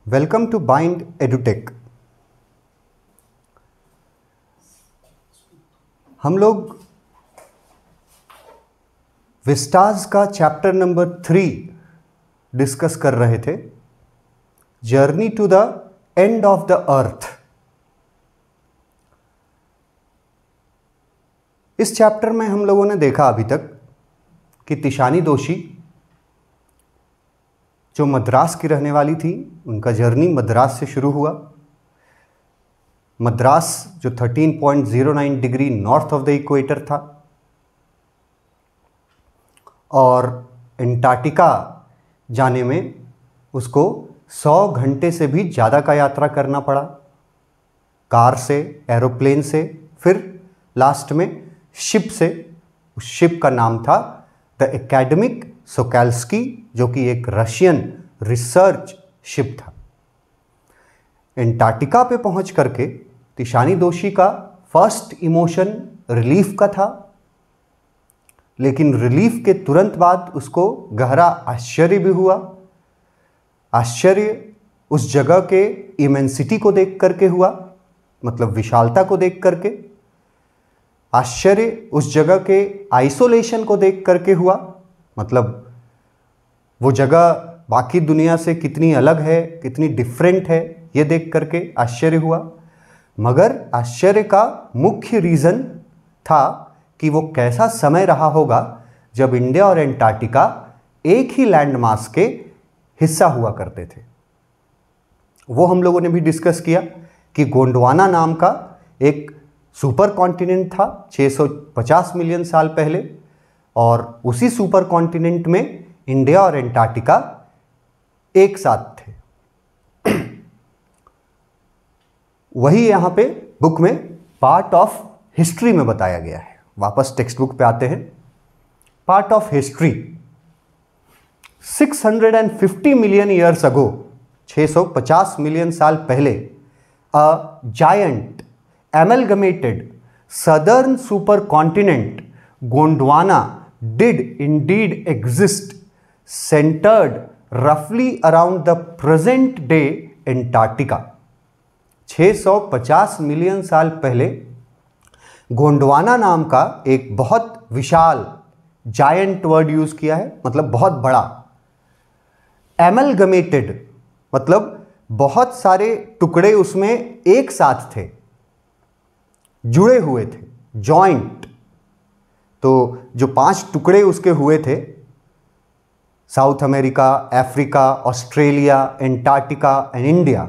Welcome to bind edutech. हम लोग vistas का चैप्टर नंबर 3 डिस्कस कर रहे थे, journey to the end of the earth. इस चैप्टर में हम लोगों ने देखा अभी तक कि तिशानी दोशी जो मद्रास की रहने वाली थी, उनका जर्नी मद्रास से शुरू हुआ। मद्रास जो 13.09 degree north of the equator था, और अंटार्कटिका जाने में उसको 100 घंटे से भी ज़्यादा का यात्रा करना पड़ा, कार से, एरोप्लेन से, फिर लास्ट में शिप से। उस शिप का नाम था द एकेडमिक सोकाल्स्की, जो कि एक रशियन रिसर्च शिप था। अंटार्कटिका पे पहुंच करके तिशानी दोशी का फर्स्ट इमोशन रिलीफ का था, लेकिन रिलीफ के तुरंत बाद उसको गहरा आश्चर्य भी हुआ। आश्चर्य उस जगह के इमेंसिटी को देख करके हुआ, मतलब विशालता को देख करके। आश्चर्य उस जगह के आइसोलेशन को देख करके हुआ, मतलब वो जगह बाकी दुनिया से कितनी अलग है, कितनी डिफरेंट है, ये देख करके आश्चर्य हुआ। मगर आश्चर्य का मुख्य रीज़न था कि वो कैसा समय रहा होगा जब इंडिया और अंटार्कटिका एक ही लैंड मास के हिस्सा हुआ करते थे। वो हम लोगों ने भी डिस्कस किया कि गोंडवाना नाम का एक सुपर कॉन्टिनेंट था 650 मिलियन साल पहले, और उसी सुपर कॉन्टिनेंट में इंडिया और अंटार्कटिका एक साथ थे। वही यहाँ पे बुक में पार्ट ऑफ हिस्ट्री में बताया गया है। वापस टेक्स्ट बुक पे आते हैं। Part of history. 650 million years ago, 650 million साल पहले, a giant amalgamated southern supercontinent Gondwana did indeed exist, centered roughly around the present day Antarctica। 650 million साल पहले गोंडवाना नाम का एक बहुत विशाल, जायंट वर्ड यूज किया है, मतलब बहुत बड़ा। एमलगमेटेड मतलब बहुत सारे टुकड़े उसमें एक साथ थे, जुड़े हुए थे, जॉइंट। तो जो 5 टुकड़े उसके हुए थे, south America, Africa, Australia, Antarctica and India,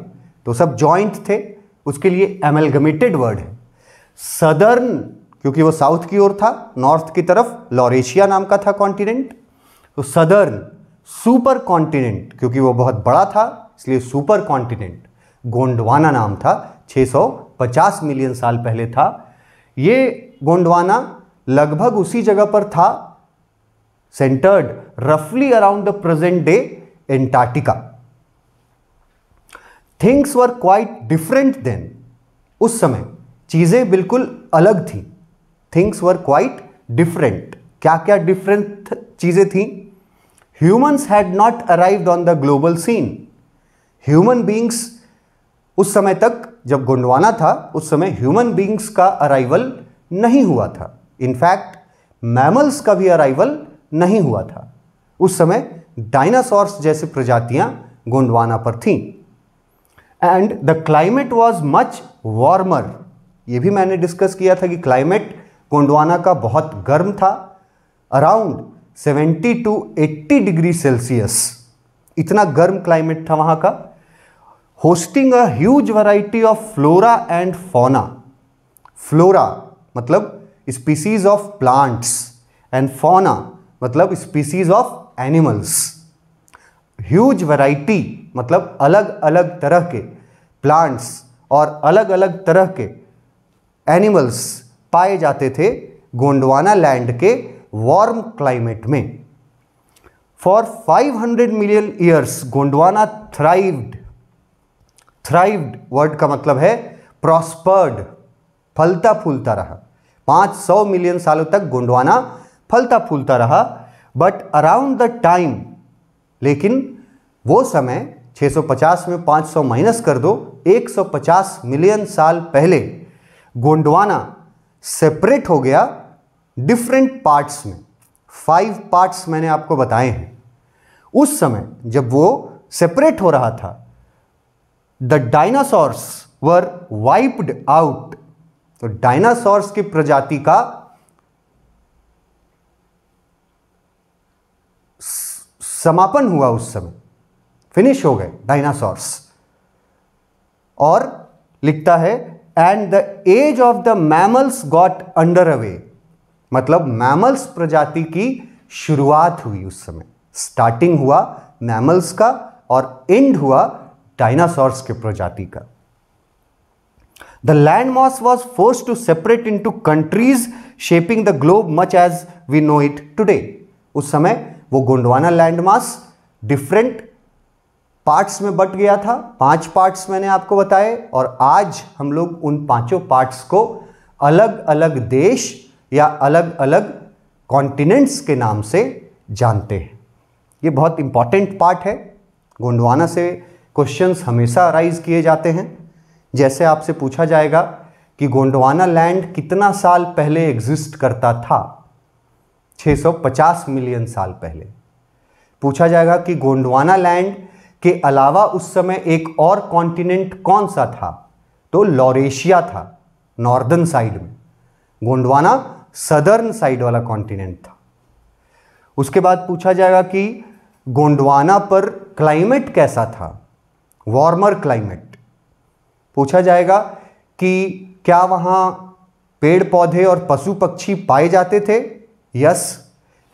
तो सब जॉइंट थे, उसके लिए एमलगमेटेड वर्ड है। सदर्न, क्योंकि वो साउथ की ओर था, नॉर्थ की तरफ लॉरेशिया नाम का था कॉन्टिनेंट, तो सदर्न। सुपर कॉन्टिनेंट, क्योंकि वो बहुत बड़ा था इसलिए सुपर कॉन्टिनेंट गोंडवाना नाम था, 650 मिलियन साल पहले था। ये गोंडवाना लगभग उसी जगह पर था, सेंटर्ड रफली around the present day Antarctica. Things were quite different then. उस समय चीजें बिल्कुल अलग थी। Things were quite different. क्या क्या डिफरेंट चीजें थी? Humans had not arrived on the global scene. Human beings उस समय तक, जब गोंडवाना था उस समय ह्यूमन बींग्स का अराइवल नहीं हुआ था। इनफैक्ट मैमल्स का भी अराइवल नहीं हुआ था। उस समय डायनासॉर्स जैसे प्रजातियां गोंडवाना पर थीं। And the climate was much warmer. ये भी मैंने डिस्कस किया था कि क्लाइमेट गोंडवाना का बहुत गर्म था, अराउंड 70 to 80 डिग्री सेल्सियस। इतना गर्म क्लाइमेट था वहां का। Hosting a huge variety of flora and fauna. Flora मतलब species of plants, and fauna मतलब species of animals. Huge variety मतलब अलग अलग तरह के प्लांट्स और अलग अलग तरह के एनिमल्स पाए जाते थे गोंडवाना लैंड के वार्म क्लाइमेट में। For 500 million years Gondwana thrived. Thrived word का मतलब है प्रॉस्पर्ड, फलता फूलता रहा। 500 मिलियन सालों तक गोंडवाना फलता फूलता रहा। बट अराउंड द टाइम, लेकिन वो समय 650 में 500 माइनस कर दो, 150 मिलियन साल पहले गोंडवाना सेपरेट हो गया डिफरेंट पार्ट्स में। 5 पार्ट्स मैंने आपको बताए हैं। उस समय जब वो सेपरेट हो रहा था, the dinosaurs were wiped out. तो डायनासोर्स की प्रजाति का समापन हुआ उस समय, फिनिश हो गए डायनासोर्स। और लिखता है and the age of the mammals got under way, मतलब मैमल्स प्रजाति की शुरुआत हुई उस समय। स्टार्टिंग हुआ मैमल्स का और एंड हुआ डायनासोर्स के प्रजाति का। The land mass was forced to separate into countries shaping the globe much as we know it today. उस समय वो Gondwana land mass different parts में बट गया था। 5 पार्ट्स मैंने आपको बताए, और आज हम लोग उन 5 पार्ट्स को अलग अलग देश या अलग अलग कॉन्टिनेंट्स के नाम से जानते हैं। ये बहुत इंपॉर्टेंट पार्ट है। गोंडवाना से क्वेश्चंस हमेशा अराइज किए जाते हैं। जैसे आपसे पूछा जाएगा कि गोंडवाना लैंड कितना साल पहले एग्जिस्ट करता था, 650 मिलियन साल पहले। पूछा जाएगा कि गोंडवाना लैंड के अलावा उस समय एक और कॉन्टिनेंट कौन सा था, तो लॉरेशिया था, नॉर्दर्न साइड में। गोंडवाना सदर्न साइड वाला कॉन्टिनेंट था। उसके बाद पूछा जाएगा कि गोंडवाना पर क्लाइमेट कैसा था, वार्मर क्लाइमेट। पूछा जाएगा कि क्या वहाँ पेड़ पौधे और पशु पक्षी पाए जाते थे। Yes,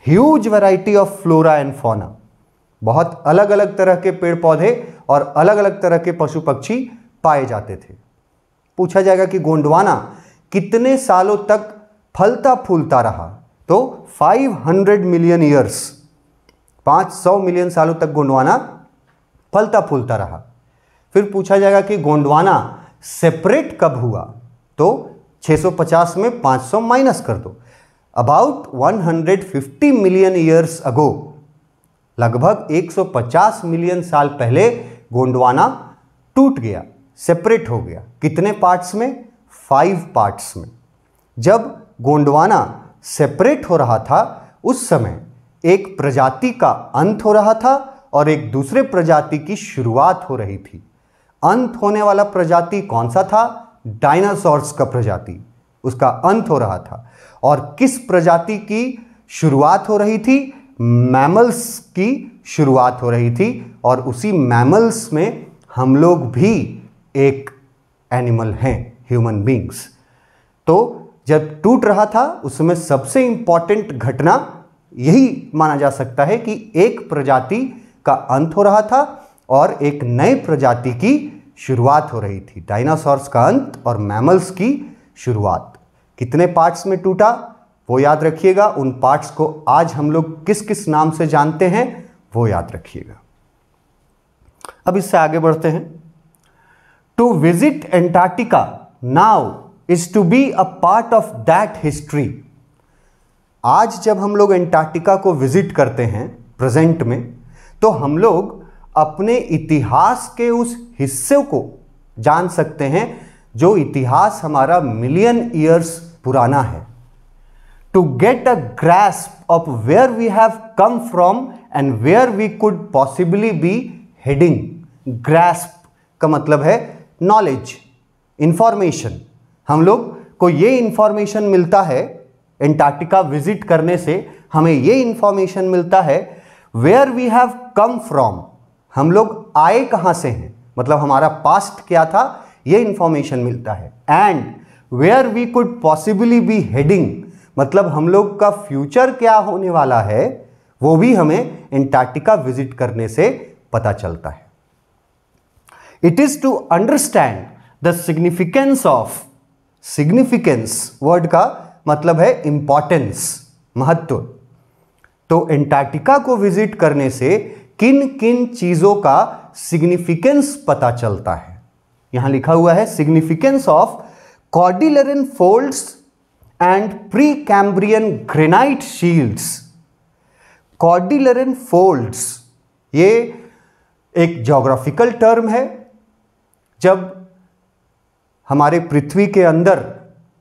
huge variety of flora and fauna, बहुत अलग अलग तरह के पेड़ पौधे और अलग अलग तरह के पशु पक्षी पाए जाते थे। पूछा जाएगा कि गोंडवाना कितने सालों तक फलता फूलता रहा, तो 500 मिलियन ईयर्स, 500 मिलियन सालों तक गोंडवाना फलता फूलता रहा। फिर पूछा जाएगा कि गोंडवाना सेपरेट कब हुआ, तो 650 में 500 माइनस कर दो, अबाउट 150 मिलियन ईयर्स अगो, लगभग 150 मिलियन साल पहले गोंडवाना टूट गया, सेपरेट हो गया। कितने पार्ट्स में? 5 पार्ट्स में। जब गोंडवाना सेपरेट हो रहा था उस समय एक प्रजाति का अंत हो रहा था और एक दूसरे प्रजाति की शुरुआत हो रही थी। अंत होने वाला प्रजाति कौन सा था? डायनासोर्स का प्रजाति, उसका अंत हो रहा था। और किस प्रजाति की शुरुआत हो रही थी? मैमल्स की शुरुआत हो रही थी। और उसी मैमल्स में हम लोग भी एक एनिमल हैं, ह्यूमन बींग्स। तो जब टूट रहा था उस समय सबसे इंपॉर्टेंट घटना यही माना जा सकता है कि एक प्रजाति का अंत हो रहा था और एक नए प्रजाति की शुरुआत हो रही थी। डायनासोर्स का अंत और मैमल्स की शुरुआत। कितने पार्ट्स में टूटा वो याद रखिएगा। उन पार्ट्स को आज हम लोग किस किस नाम से जानते हैं वो याद रखिएगा। अब इससे आगे बढ़ते हैं। To visit Antarctica now is to be a part of that history. आज जब हम लोग एंटार्क्टिका को विजिट करते हैं प्रेजेंट में, तो हम लोग अपने इतिहास के उस हिस्से को जान सकते हैं जो इतिहास हमारा मिलियन ईयर्स पुराना है। To get a grasp of where we have come from and where we could possibly be heading. Grasp का मतलब है नॉलेज, इंफॉर्मेशन। हम लोग को ये इंफॉर्मेशन मिलता है एंटार्क्टिका विजिट करने से, हमें ये इंफॉर्मेशन मिलता है where we have come from, हम लोग आए कहाँ से हैं, मतलब हमारा पास्ट क्या था, ये इंफॉर्मेशन मिलता है। And where we could possibly be heading, मतलब हम लोग का फ्यूचर क्या होने वाला है वो भी हमें एंटार्क्टिका विजिट करने से पता चलता है। It is to understand the significance of, significance word का मतलब है इंपॉर्टेंस, महत्व। तो एंटार्क्टिका को विजिट करने से किन किन चीजों का सिग्निफिकेंस पता चलता है। यहां लिखा हुआ है significance of Cordilleran folds and pre Cambrian granite shields. Cordilleran folds ये एक ज्योग्राफिकल टर्म है। जब हमारे पृथ्वी के अंदर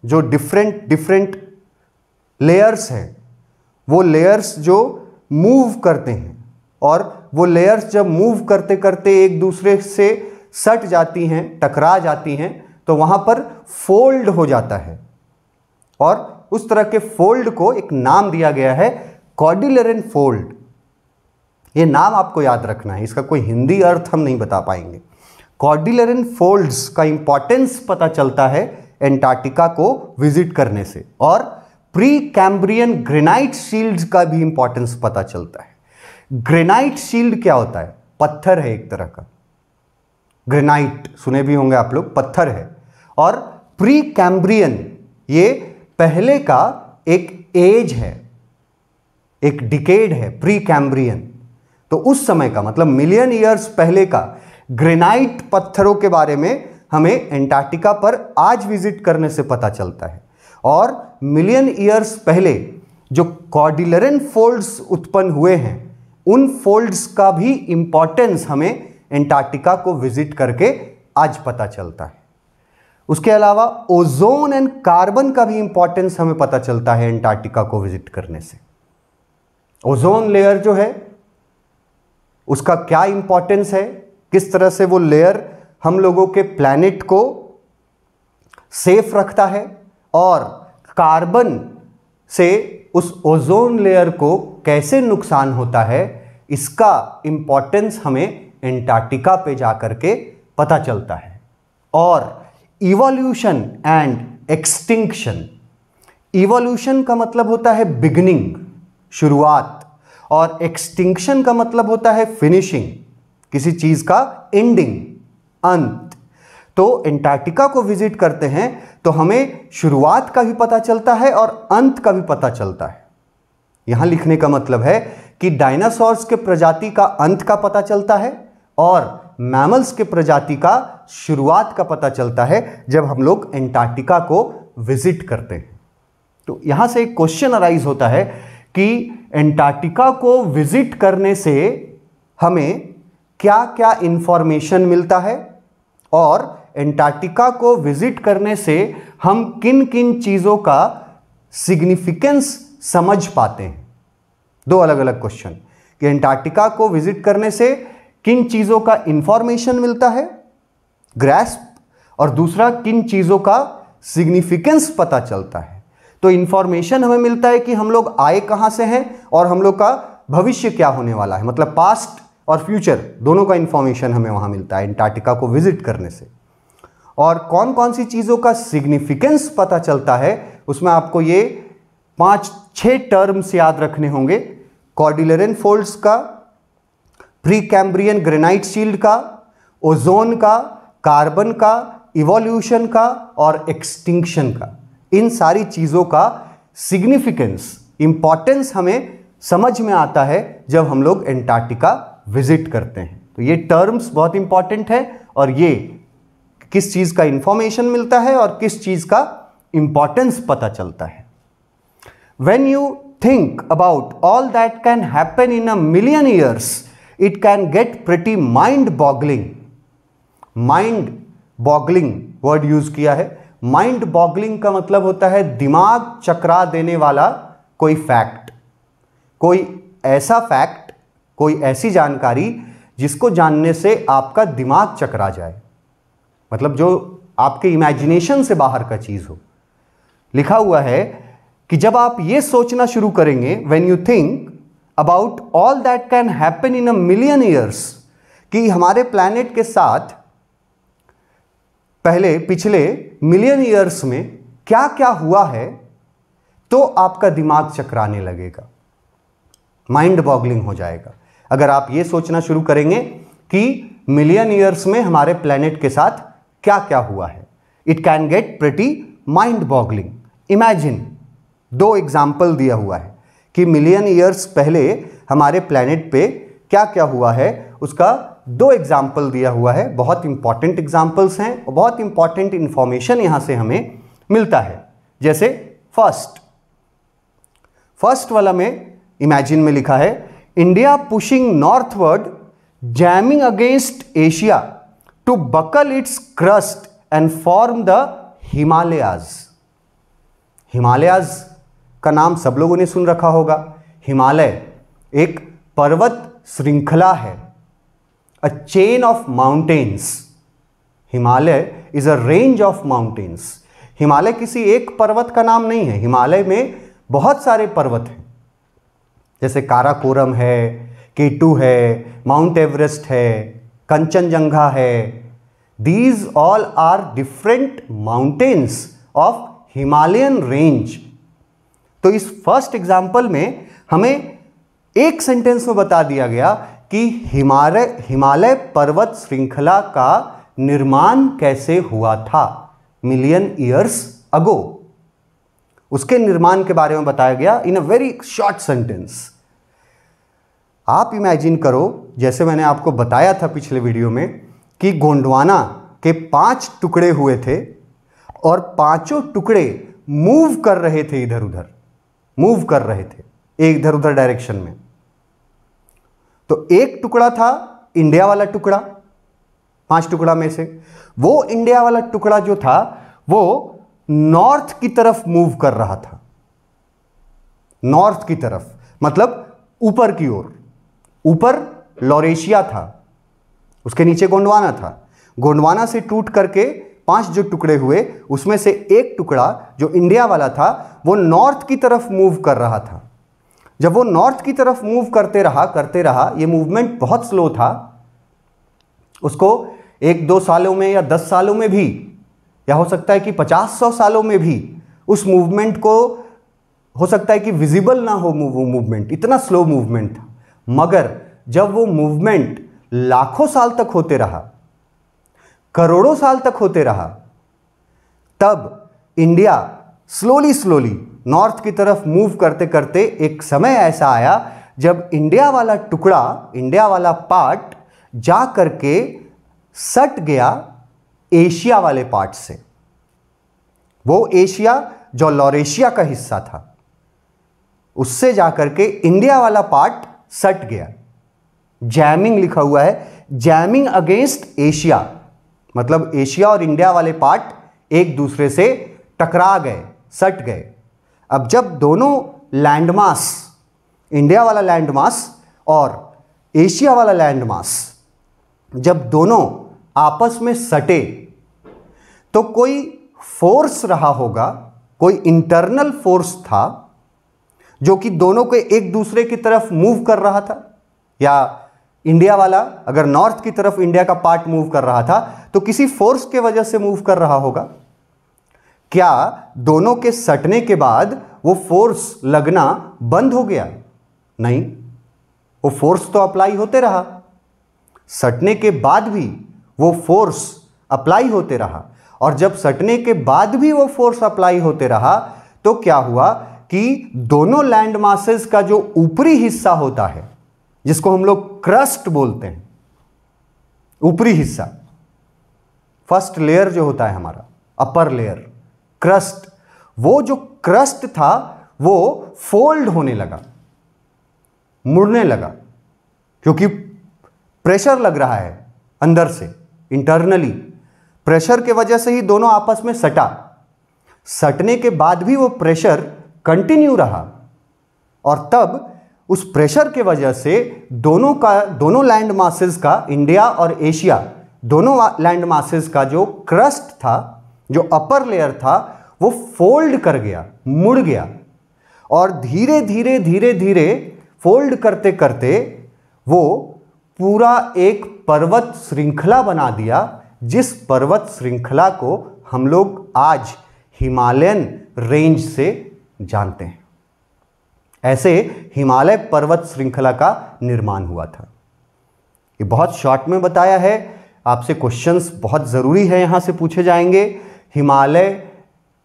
जो डिफरेंट लेयर्स हैं, वो लेयर्स जो मूव करते हैं, और वो लेयर्स जब मूव करते करते एक दूसरे से सट जाती हैं, टकरा जाती हैं, तो वहाँ पर फोल्ड हो जाता है, और उस तरह के फोल्ड को एक नाम दिया गया है कॉर्डिलेरन फोल्ड। ये नाम आपको याद रखना है, इसका कोई हिंदी अर्थ हम नहीं बता पाएंगे। कॉर्डिलेरन फोल्ड्स का इंपॉर्टेंस पता चलता है एंटार्क्टिका को विजिट करने से, और प्री कैम्ब्रियन ग्रेनाइट शील्ड्स का भी इंपॉर्टेंस पता चलता है। ग्रेनाइट शील्ड क्या होता है? पत्थर है एक तरह का, ग्रेनाइट सुने भी होंगे आप लोग, पत्थर है। और प्री कैम्ब्रियन ये पहले का एक एज है, एक डिकेड है प्री कैम्ब्रियन। तो उस समय का मतलब मिलियन ईयर्स पहले का ग्रेनाइट पत्थरों के बारे में हमें एंटार्क्टिका पर आज विजिट करने से पता चलता है। और मिलियन ईयर्स पहले जो कॉर्डिलेरन फोल्ड्स उत्पन्न हुए हैं, उन फोल्ड्स का भी इंपॉर्टेंस हमें एंटार्क्टिका को विजिट करके आज पता चलता है। उसके अलावा ओजोन एंड कार्बन का भी इंपॉर्टेंस हमें पता चलता है एंटार्क्टिका को विजिट करने से। ओजोन लेयर जो है उसका क्या इंपॉर्टेंस है, किस तरह से वो लेयर हम लोगों के प्लैनेट को सेफ रखता है, और कार्बन से उस ओजोन लेयर को कैसे नुकसान होता है, इसका इंपॉर्टेंस हमें एंटार्क्टिका पे जाकर के पता चलता है। और इवोल्यूशन एंड एक्सटिंक्शन, इवोल्यूशन का मतलब होता है बिगिनिंग, शुरुआत, और एक्सटिंक्शन का मतलब होता है फिनिशिंग, किसी चीज का एंडिंग, अंत। तो एंटार्क्टिका को विजिट करते हैं तो हमें शुरुआत का भी पता चलता है और अंत का भी पता चलता है। यहां लिखने का मतलब है कि डायनासोर्स के प्रजाति का अंत का पता चलता है और मैमल्स के प्रजाति का शुरुआत का पता चलता है जब हम लोग एंटार्क्टिका को विजिट करते हैं। तो यहां से एक क्वेश्चन अराइज होता है कि एंटार्क्टिका को विजिट करने से हमें क्या क्या इंफॉर्मेशन मिलता है, और एंटार्क्टिका को विजिट करने से हम किन किन चीजों का सिग्निफिकेंस समझ पाते हैं। दो अलग अलग क्वेश्चन कि एंटार्क्टिका को विजिट करने से किन चीजों का इंफॉर्मेशन मिलता है, ग्रैस्प, और दूसरा किन चीजों का सिग्निफिकेंस पता चलता है। तो इंफॉर्मेशन हमें मिलता है कि हम लोग आए कहां से हैं और हम लोग का भविष्य क्या होने वाला है, मतलब पास्ट और फ्यूचर दोनों का इंफॉर्मेशन हमें वहां मिलता है एंटार्क्टिका को विजिट करने से। और कौन कौन सी चीजों का सिग्निफिकेंस पता चलता है, उसमें आपको ये 5-6 टर्म्स याद रखने होंगे। कॉर्डिलेरन फोल्ड्स का, प्री कैम्ब्रियन ग्रेनाइट शील्ड का, ओजोन का, कार्बन का, इवोल्यूशन का और एक्सटिंक्शन का। इन सारी चीजों का सिग्निफिकेंस, इंपॉर्टेंस हमें समझ में आता है जब हम लोग एंटार्क्टिका विजिट करते हैं। तो ये टर्म्स बहुत इंपॉर्टेंट है, और ये किस चीज का इंफॉर्मेशन मिलता है और किस चीज का इंपॉर्टेंस पता चलता है। When you think about all that can happen in a million years, it can get pretty mind-boggling. Mind-boggling word use किया है। Mind-boggling का मतलब होता है दिमाग चकरा देने वाला कोई फैक्ट, कोई ऐसा फैक्ट, कोई ऐसी जानकारी जिसको जानने से आपका दिमाग चकरा जाए, मतलब जो आपके इमेजिनेशन से बाहर का चीज हो। लिखा हुआ है कि जब आप ये सोचना शुरू करेंगे, when you think about all that can happen in a million years, कि हमारे प्लैनेट के साथ पिछले मिलियन ईयर्स में क्या क्या हुआ है, तो आपका दिमाग चकराने लगेगा, माइंड बॉगलिंग हो जाएगा। अगर आप ये सोचना शुरू करेंगे कि मिलियन ईयर्स में हमारे प्लैनेट के साथ क्या क्या हुआ है, it can get pretty mind boggling. Imagine, 2 example दिया हुआ है कि मिलियन ईयर्स पहले हमारे प्लैनेट पे क्या क्या हुआ है, उसका 2 एग्जाम्पल दिया हुआ है। बहुत इंपॉर्टेंट एग्जाम्पल्स हैं और बहुत इंपॉर्टेंट इंफॉर्मेशन यहां से हमें मिलता है। जैसे फर्स्ट वाला में इमेजिन में लिखा है, India pushing northward jamming against Asia to buckle its crust and form the Himalayas. Himalayas का नाम सब लोगों ने सुन रखा होगा। हिमालय एक पर्वत श्रृंखला है, a chain of mountains. Himalaya is a range of mountains. Himalaya किसी एक पर्वत का नाम नहीं है, हिमालय में बहुत सारे पर्वत हैं, जैसे काराकोरम है, केटू है, माउंट एवरेस्ट है, कंचनजंगा है। These all are different mountains of Himalayan range. तो इस फर्स्ट एग्जाम्पल में हमें एक सेंटेंस में बता दिया गया कि हिमालय पर्वत श्रृंखला का निर्माण कैसे हुआ था मिलियन ईयर्स अगो। उसके निर्माण के बारे में बताया गया इन अ वेरी शॉर्ट सेंटेंस। आप इमेजिन करो, जैसे मैंने आपको बताया था पिछले वीडियो में कि गोंडवाना के 5 टुकड़े हुए थे और पांचों टुकड़े मूव कर रहे थे, इधर उधर मूव कर रहे थे एक इधर उधर डायरेक्शन में। तो एक टुकड़ा था इंडिया वाला टुकड़ा, 5 टुकड़ा में से वो इंडिया वाला टुकड़ा जो था वो नॉर्थ की तरफ मूव कर रहा था। नॉर्थ की तरफ मतलब ऊपर की ओर। ऊपर लॉरेशिया था, उसके नीचे गोंडवाना था। गोंडवाना से टूट करके 5 जो टुकड़े हुए उसमें से एक टुकड़ा जो इंडिया वाला था वो नॉर्थ की तरफ मूव कर रहा था। जब वो नॉर्थ की तरफ मूव करते रहा, ये मूवमेंट बहुत स्लो था। उसको 1-2 सालों में या 10 सालों में भी, या हो सकता है कि 50-100 सालों में भी उस मूवमेंट को हो सकता है कि विजिबल ना हो वो मूवमेंट, इतना स्लो मूवमेंट था। मगर जब वो मूवमेंट लाखों साल तक होते रहा, करोड़ों साल तक होते रहा, तब इंडिया स्लोली नॉर्थ की तरफ मूव करते करते एक समय ऐसा आया जब इंडिया वाला टुकड़ा, इंडिया वाला पार्ट जा करके सट गया एशिया वाले पार्ट से। वो एशिया जो लॉरेशिया का हिस्सा था उससे जाकर के इंडिया वाला पार्ट सट गया। जैमिंग लिखा हुआ है, जैमिंग अगेंस्ट एशिया, मतलब एशिया और इंडिया वाले पार्ट एक दूसरे से टकरा गए, सट गए। अब जब दोनों लैंडमास, इंडिया वाला लैंडमास और एशिया वाला लैंडमास, जब दोनों आपस में सटे तो कोई फोर्स रहा होगा, कोई इंटरनल फोर्स था जो कि दोनों को एक दूसरे की तरफ मूव कर रहा था। या इंडिया वाला अगर नॉर्थ की तरफ इंडिया का पार्ट मूव कर रहा था तो किसी फोर्स के वजह से मूव कर रहा होगा। क्या दोनों के सटने के बाद वो फोर्स लगना बंद हो गया? नहीं, वो फोर्स तो अप्लाई होते रहा। सटने के बाद भी वो फोर्स अप्लाई होते रहा, और जब सटने के बाद भी वो फोर्स अप्लाई होते रहा तो क्या हुआ कि दोनों लैंड मासेस का जो ऊपरी हिस्सा होता है, जिसको हम लोग क्रस्ट बोलते हैं, ऊपरी हिस्सा, फर्स्ट लेयर जो होता है हमारा, अपर लेयर, क्रस्ट, वो जो क्रस्ट था वो फोल्ड होने लगा, मुड़ने लगा, क्योंकि प्रेशर लग रहा है अंदर से, इंटरनली प्रेशर के वजह से ही दोनों आपस में सटा। सटने के बाद भी वो प्रेशर कंटिन्यू रहा, और तब उस प्रेशर के वजह से दोनों लैंड मासेस का, इंडिया और एशिया दोनों लैंड मासेस का जो क्रस्ट था, जो अपर लेयर था, वो फोल्ड कर गया, मुड़ गया, और धीरे धीरे फोल्ड करते करते वो पूरा एक पर्वत श्रृंखला बना दिया, जिस पर्वत श्रृंखला को हम लोग आज हिमालयन रेंज से जानते हैं। ऐसे हिमालय पर्वत श्रृंखला का निर्माण हुआ था। ये बहुत शॉर्ट में बताया है, आपसे क्वेश्चंस बहुत ज़रूरी है यहाँ से पूछे जाएंगे।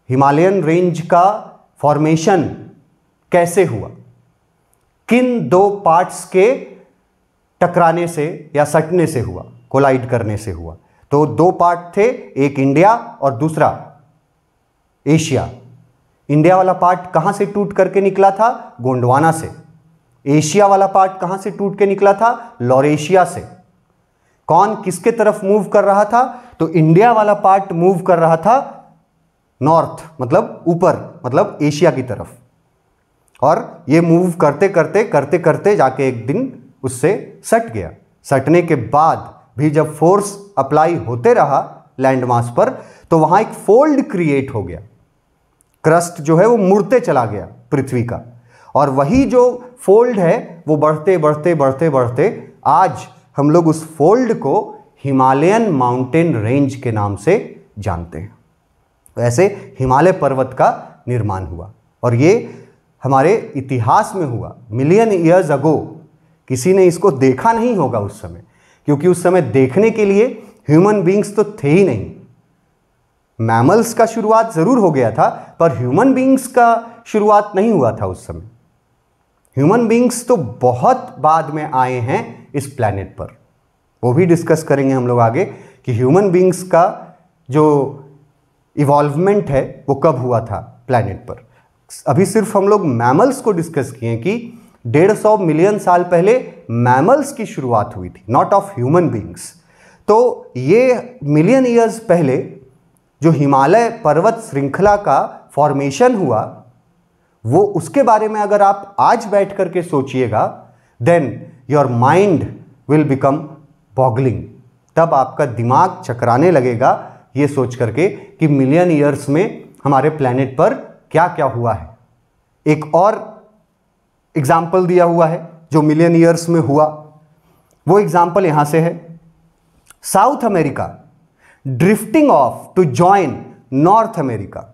हिमालयन रेंज का फॉर्मेशन कैसे हुआ, किन 2 पार्ट्स के टकराने से या सटने से हुआ, कोलाइड करने से हुआ। तो 2 पार्ट थे, एक इंडिया और दूसरा एशिया। इंडिया वाला पार्ट कहां से टूट करके निकला था? गोंडवाना से। एशिया वाला पार्ट कहां से टूट के निकला था? लॉरेशिया से। कौन किसके तरफ मूव कर रहा था? तो इंडिया वाला पार्ट मूव कर रहा था नॉर्थ, मतलब ऊपर, मतलब एशिया की तरफ। और ये मूव करते करते करते करते जाके एक दिन उससे सट गया। सटने के बाद भी जब फोर्स अप्लाई होते रहा लैंड मास पर, तो वहां एक फोल्ड क्रिएट हो गया। क्रस्ट जो है वो मुड़ते चला गया पृथ्वी का, और वही जो फोल्ड है वो बढ़ते बढ़ते बढ़ते बढ़ते आज हम लोग उस फोल्ड को हिमालयन माउंटेन रेंज के नाम से जानते हैं। ऐसे हिमालय पर्वत का निर्माण हुआ, और ये हमारे इतिहास में हुआ मिलियन ईयर्स अगो। किसी ने इसको देखा नहीं होगा उस समय, क्योंकि उस समय देखने के लिए ह्यूमन बींग्स तो थे ही नहीं। मैमल्स का शुरुआत जरूर हो गया था, पर ह्यूमन बींग्स का शुरुआत नहीं हुआ था उस समय। ह्यूमन बींग्स तो बहुत बाद में आए हैं इस प्लैनेट पर, वो भी डिस्कस करेंगे हम लोग आगे कि ह्यूमन बींग्स का जो इवॉल्वमेंट है वो कब हुआ था प्लैनेट पर। अभी सिर्फ हम लोग मैमल्स को डिस्कस किए कि 150 मिलियन साल पहले मैमल्स की शुरुआत हुई थी, नॉट ऑफ ह्यूमन बींग्स। तो ये मिलियन ईयर्स पहले जो हिमालय पर्वत श्रृंखला का फॉर्मेशन हुआ, वो उसके बारे में अगर आप आज बैठ करके सोचिएगा, then your mind will become boggling. तब आपका दिमाग चकराने लगेगा ये सोच करके कि मिलियन ईयर्स में हमारे प्लैनेट पर क्या क्या हुआ है। एक और एग्जाम्पल दिया हुआ है जो मिलियन ईयर्स में हुआ, वो एग्जाम्पल यहां से है। South America drifting off to join North America.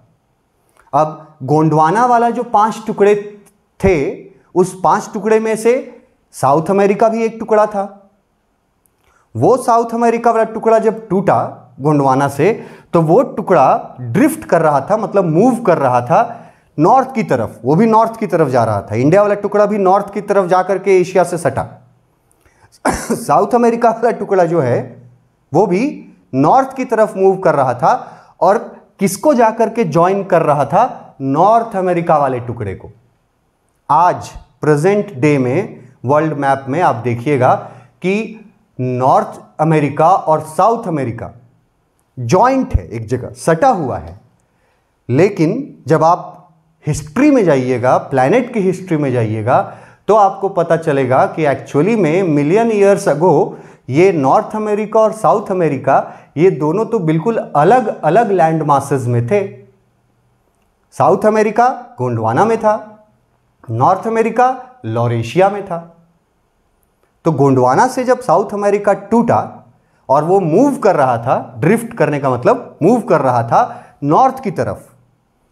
अब गोंडवाना वाला जो 5 टुकड़े थे, उस 5 टुकड़े में से साउथ अमेरिका भी एक टुकड़ा था। वो साउथ अमेरिका वाला टुकड़ा जब टूटा गोंडवाना से, तो वो टुकड़ा ड्रिफ्ट कर रहा था, मतलब मूव कर रहा था नॉर्थ की तरफ। वो भी नॉर्थ की तरफ जा रहा था। इंडिया वाला टुकड़ा भी नॉर्थ की तरफ जाकर के एशिया से सटा। साउथ अमेरिका वाला टुकड़ा जो है वो भी नॉर्थ की तरफ मूव कर रहा था, और किसको जाकर के ज्वाइन कर रहा था? नॉर्थ अमेरिका वाले टुकड़े को। आज प्रेजेंट डे में वर्ल्ड मैप में आप देखिएगा कि नॉर्थ अमेरिका और साउथ अमेरिका जॉइंट है, एक जगह सटा हुआ है। लेकिन जब आप हिस्ट्री में जाइएगा, प्लैनेट की हिस्ट्री में जाइएगा, तो आपको पता चलेगा कि एक्चुअली में मिलियन ईयर्स अगो ये नॉर्थ अमेरिका और साउथ अमेरिका, ये दोनों तो बिल्कुल अलग अलग लैंड मासेस में थे। साउथ अमेरिका गोंडवाना में था, नॉर्थ अमेरिका लॉरेशिया में था। तो गोंडवाना से जब साउथ अमेरिका टूटा और वो मूव कर रहा था, ड्रिफ्ट करने का मतलब मूव कर रहा था नॉर्थ की तरफ,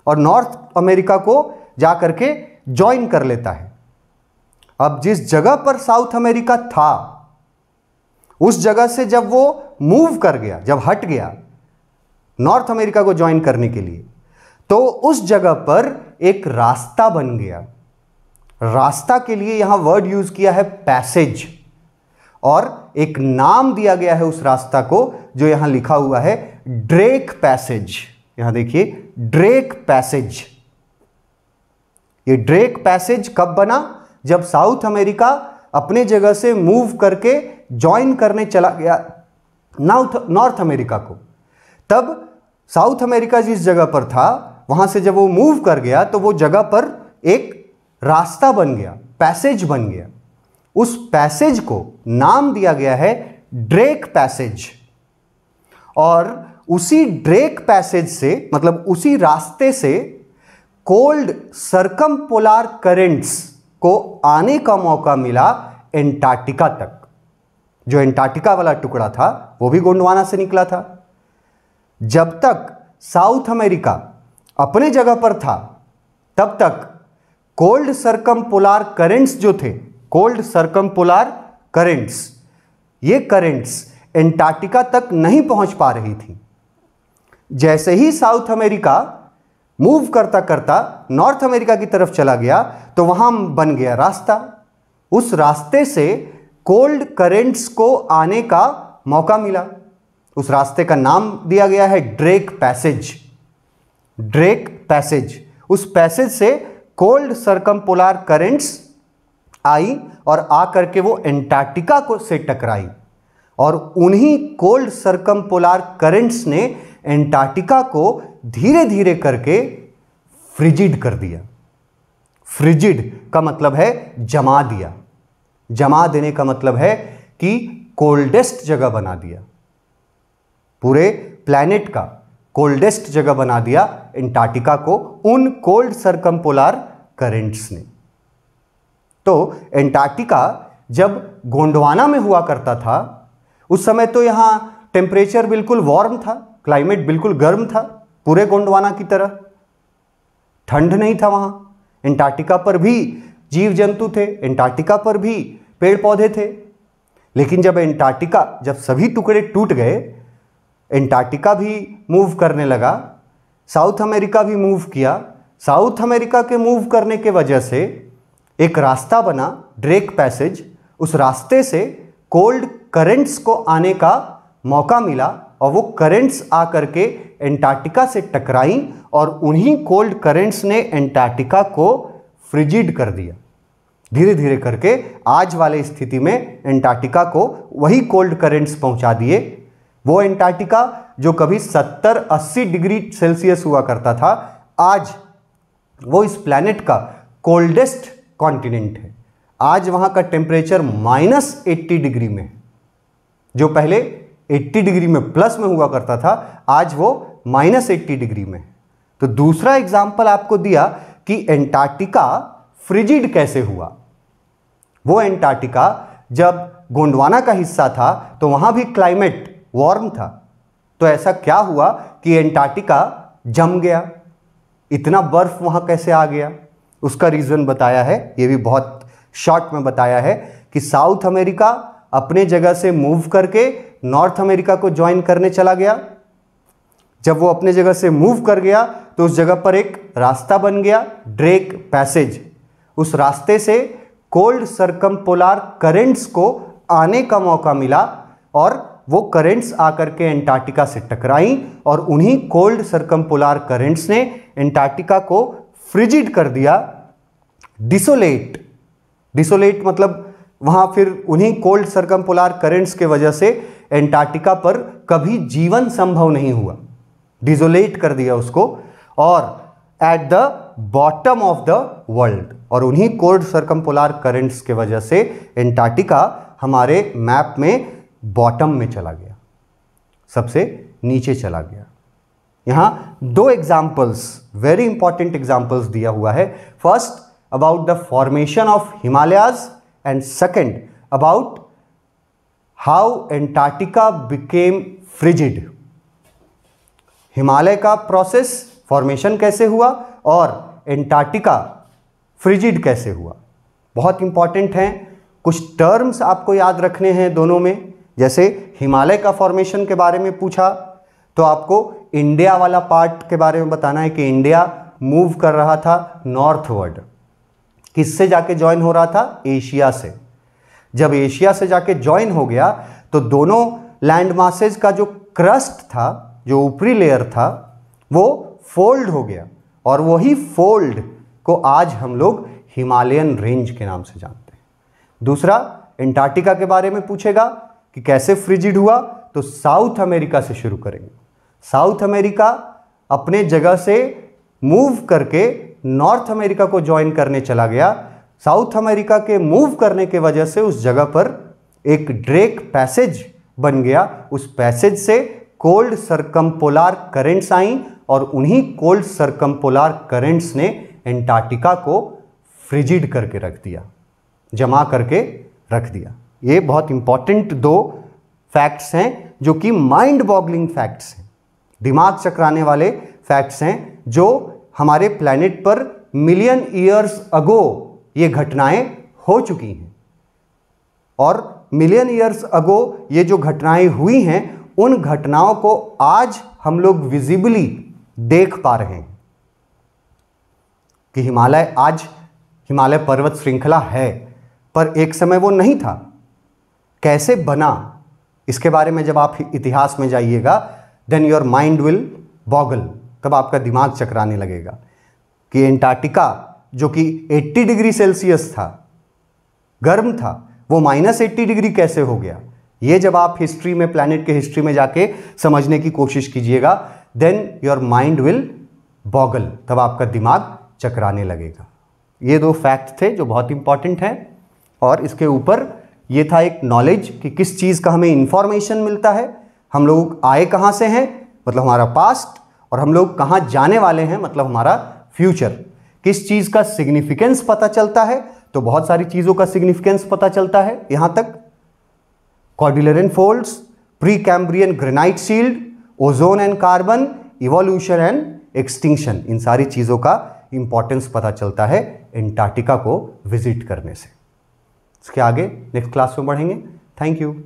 और नॉर्थ अमेरिका को जाकर के ज्वाइन कर लेता है। अब जिस जगह पर साउथ अमेरिका था, उस जगह से जब वो मूव कर गया, जब हट गया नॉर्थ अमेरिका को ज्वाइन करने के लिए, तो उस जगह पर एक रास्ता बन गया। रास्ता के लिए यहां वर्ड यूज किया है पैसेज, और एक नाम दिया गया है उस रास्ता को, जो यहां लिखा हुआ है ड्रेक पैसेज। यहां देखिए ड्रेक पैसेज। ये ड्रेक पैसेज कब बना? जब साउथ अमेरिका अपने जगह से मूव करके ज्वाइन करने चला गया नॉर्थ अमेरिका को। तब साउथ अमेरिका जिस जगह पर था, वहां से जब वो मूव कर गया, तो वो जगह पर एक रास्ता बन गया, पैसेज बन गया। उस पैसेज को नाम दिया गया है ड्रेक पैसेज। और उसी ड्रेक पैसेज से, मतलब उसी रास्ते से, कोल्ड सर्कमपोलार करंट्स को आने का मौका मिला एंटार्क्टिका तक। जो एंटार्क्टिका वाला टुकड़ा था वो भी गोंडवाना से निकला था। जब तक साउथ अमेरिका अपने जगह पर था, तब तक कोल्ड सर्कमपोलार करंट्स जो थे, कोल्ड सर्कमपोलार करंट्स, ये करंट्स एंटार्क्टिका तक नहीं पहुंच पा रही थी। जैसे ही साउथ अमेरिका मूव करता करता नॉर्थ अमेरिका की तरफ चला गया, तो वहां बन गया रास्ता। उस रास्ते से कोल्ड करंट्स को आने का मौका मिला। उस रास्ते का नाम दिया गया है ड्रेक पैसेज। Drake passage. उस पैसेज से कोल्ड सर्कमपोलार करंट्स आई और आकर के वो एंटार्क्टिका को से टकराई, और उन्हीं कोल्ड सरकमपोलार करंट्स ने एंटार्क्टिका को धीरे धीरे करके फ्रिजिड कर दिया। फ्रिजिड का मतलब है जमा दिया, जमा देने का मतलब है कि कोल्डेस्ट जगह बना दिया, पूरे प्लैनेट का कोल्डेस्ट जगह बना दिया एंटार्क्टिका को उन कोल्ड सरकमपोलार करंट्स ने। तो एंटार्क्टिका जब गोंडवाना में हुआ करता था उस समय तो यहां टेम्परेचर बिल्कुल वार्म था, क्लाइमेट बिल्कुल गर्म था, पूरे गोंडवाना की तरह ठंड नहीं था। वहां एंटार्क्टिका पर भी जीव जंतु थे, एंटार्क्टिका पर भी पेड़ पौधे थे। लेकिन जब सभी टुकड़े टूट गए, एंटार्क्टिका भी मूव करने लगा, साउथ अमेरिका भी मूव किया। साउथ अमेरिका के मूव करने के वजह से एक रास्ता बना, ड्रेक पैसेज। उस रास्ते से कोल्ड करंट्स को आने का मौका मिला और वो करंट्स आकर के एंटार्क्टिका से टकराई और उन्हीं कोल्ड करंट्स ने एंटार्क्टिका को फ्रिजिड कर दिया। धीरे धीरे करके आज वाले स्थिति में एंटार्क्टिका को वही कोल्ड करंट्स पहुंचा दिए। वो एंटार्क्टिका जो कभी 70-80 डिग्री सेल्सियस हुआ करता था, आज वो इस प्लैनेट का कोल्डेस्ट कॉन्टिनेंट है। आज वहां का टेम्परेचर -80 डिग्री में है। जो पहले 80 डिग्री में प्लस में हुआ करता था, आज वो -80 डिग्री में है। तो दूसरा एग्जाम्पल आपको दिया कि एंटार्क्टिका फ्रिजिड कैसे हुआ। वो एंटार्क्टिका जब गोंडवाना का हिस्सा था तो वहां भी क्लाइमेट वार्म था। तो ऐसा क्या हुआ कि एंटार्क्टिका जम गया, इतना बर्फ वहां कैसे आ गया? उसका रीजन बताया है, ये भी बहुत शॉर्ट में बताया है कि साउथ अमेरिका अपने जगह से मूव करके नॉर्थ अमेरिका को ज्वाइन करने चला गया। जब वो अपने जगह से मूव कर गया तो उस जगह पर एक रास्ता बन गया, ड्रेक पैसेज। उस रास्ते से कोल्ड सरकमपोलार करंट्स को आने का मौका मिला और वो करंट्स आकर के एंटार्क्टिका से टकराई और उन्हीं कोल्ड सरकमपोलार करंट्स ने एंटार्क्टिका को फ्रिजिड कर दिया, डिसोलेट। डिसोलेट मतलब वहां फिर उन्हीं कोल्ड सरकमपोलार करंट्स के वजह से एंटार्क्टिका पर कभी जीवन संभव नहीं हुआ। डिसोलेट कर दिया उसको और at the bottom of the world. और उन्हीं कोल्ड सरकमपोलार करंट्स के वजह से एंटार्क्टिका हमारे मैप में बॉटम में चला गया, सबसे नीचे चला गया। यहां दो एग्जाम्पल्स, वेरी इंपॉर्टेंट एग्जाम्पल्स दिया हुआ है। First about the formation of Himalayas and second about how Antarctica became frigid. Himalaya का प्रोसेस, फॉर्मेशन कैसे हुआ और एंटार्क्टिका फ्रिजिड कैसे हुआ, बहुत इंपॉर्टेंट हैं। कुछ टर्म्स आपको याद रखने हैं दोनों में। जैसे हिमालय का फॉर्मेशन के बारे में पूछा तो आपको इंडिया वाला पार्ट के बारे में बताना है कि इंडिया मूव कर रहा था नॉर्थवर्ड। किससे जाके ज्वाइन हो रहा था? एशिया से। जब एशिया से जाके ज्वाइन हो गया तो दोनों लैंड मासेज का जो क्रस्ट था, जो ऊपरी लेयर था, वो फोल्ड हो गया और वही फोल्ड को आज हम लोग हिमालयन रेंज के नाम से जानते हैं। दूसरा, एंटार्क्टिका के बारे में पूछेगा कि कैसे फ्रिजिड हुआ, तो साउथ अमेरिका से शुरू करेंगे। साउथ अमेरिका अपने जगह से मूव करके नॉर्थ अमेरिका को ज्वाइन करने चला गया। साउथ अमेरिका के मूव करने के वजह से उस जगह पर एक ड्रेक पैसेज बन गया। उस पैसेज से कोल्ड सरकमपोलार करंट्स आई और उन्हीं कोल्ड सरकमपोलार करंट्स ने एंटार्क्टिका को फ्रिजिड करके रख दिया, जमा करके रख दिया। ये बहुत इंपॉर्टेंट दो फैक्ट्स हैं जो कि माइंड बॉगलिंग फैक्ट्स हैं, दिमाग चकराने वाले फैक्ट्स हैं, जो हमारे प्लैनेट पर मिलियन ईयर्स अगो ये घटनाएं हो चुकी हैं। और मिलियन ईयर्स अगो ये जो घटनाएं हुई हैं, उन घटनाओं को आज हम लोग विजिबली देख पा रहे हैं कि हिमालय आज हिमालय पर्वत श्रृंखला है, पर एक समय वो नहीं था। कैसे बना, इसके बारे में जब आप इतिहास में जाइएगा, then your mind will boggle, तब आपका दिमाग चकराने लगेगा कि एंटार्क्टिका जो कि 80 डिग्री सेल्सियस था, गर्म था, वो -80 डिग्री कैसे हो गया। ये जब आप हिस्ट्री में, प्लैनेट के हिस्ट्री में जाके समझने की कोशिश कीजिएगा, then your mind will boggle, तब आपका दिमाग चकराने लगेगा। ये 2 फैक्ट थे जो बहुत इंपॉर्टेंट हैं। और इसके ऊपर ये था एक नॉलेज कि किस चीज़ का हमें इंफॉर्मेशन मिलता है, हम लोग आए कहाँ से हैं, मतलब हमारा पास्ट, और हम लोग कहाँ जाने वाले हैं, मतलब हमारा फ्यूचर। किस चीज़ का सिग्निफिकेंस पता चलता है, तो बहुत सारी चीज़ों का सिग्निफिकेंस पता चलता है यहाँ तक। Cordilleran folds, pre Cambrian granite shield, ozone and carbon, evolution and extinction, इन सारी चीज़ों का इंपॉर्टेंस पता चलता है एंटार्क्टिका को विजिट करने से। इसके आगे नेक्स्ट क्लास में बढ़ेंगे। Thank you.